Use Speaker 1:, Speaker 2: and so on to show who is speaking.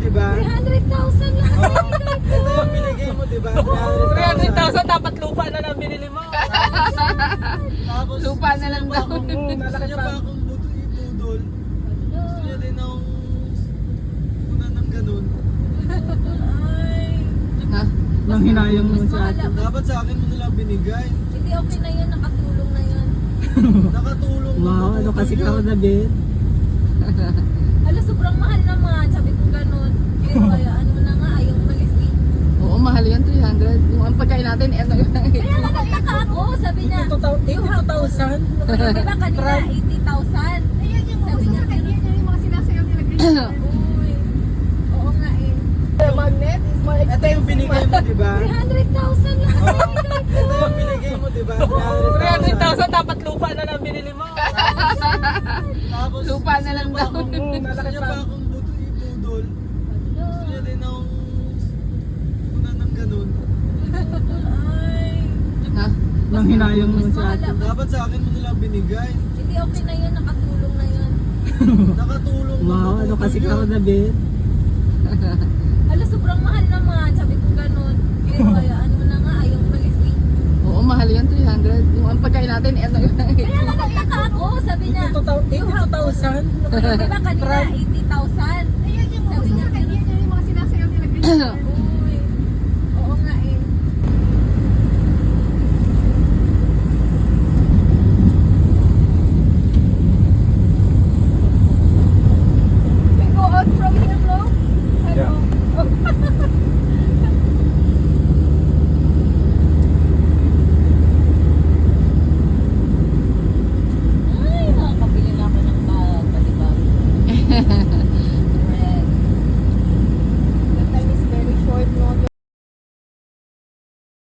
Speaker 1: di ba?
Speaker 2: 300,000 lang.
Speaker 1: Ito yung binigay mo, di ba?
Speaker 3: 300,000 dapat lupa na lang binili mo.
Speaker 1: Tapos,
Speaker 4: Lupa na lang daw.
Speaker 1: gusto niya pa akong ibudol. Gusto niya din akong una ng ganun.
Speaker 4: Ha?
Speaker 3: Nang hinayang mo si ate.
Speaker 1: Dapat sa akin mo nilang binigay.
Speaker 2: Hindi, okay na yun. Nakatulong na yun.
Speaker 1: Nakatulong
Speaker 3: Wow, ano kasi ka na Ben?
Speaker 2: Ala, sobrang mahal naman. Sabi ko ganun. Pero ano na nga, ayaw malis eh.
Speaker 4: Oo, mahal yan, 300. Yung ang pagkain natin, ano yun?
Speaker 2: Kaya nga nagtaka ako. Sabi niya,
Speaker 3: 82,000?
Speaker 2: di ba kanina 80,000?
Speaker 5: Ayan yung
Speaker 2: Sabi niya,
Speaker 5: ganyan yung mga sinasayaw nila ganyan.
Speaker 2: uy. Oo nga eh.
Speaker 3: Magnet is more
Speaker 1: Ito yung binigay mo, di ba?
Speaker 2: 300,000 lang.
Speaker 1: Ito yung binigay mo, di ba?
Speaker 3: 300,000 dapat lupa na lang binili mo.
Speaker 1: Tapos,
Speaker 4: Lupa na lang daw.
Speaker 1: gusto niya pa akong ibudol. Gusto niya din akong una ng ganun.
Speaker 4: Ha?
Speaker 3: Nang hinayang mo si ate.
Speaker 1: Dapat sa akin mo nilang binigay.
Speaker 2: Hindi, okay na yun. Nakatulong na yun.
Speaker 1: Nakatulong
Speaker 3: Wow, ano kasi ka na Ben?
Speaker 2: Ala, sobrang mahal naman. Sabi ko ganun. Pero ano na nga, ayaw malis eh.
Speaker 4: Oo, mahal yan, 300. Yung ang pagkain natin, ano yun?
Speaker 2: Kaya nga nagtaka ako. Sabi niya,
Speaker 3: 82,000?
Speaker 2: di ba kanina 80,000?
Speaker 5: Ayan yung
Speaker 2: Sabi niya,
Speaker 5: ganyan yung mga sinasayaw nila ganyan.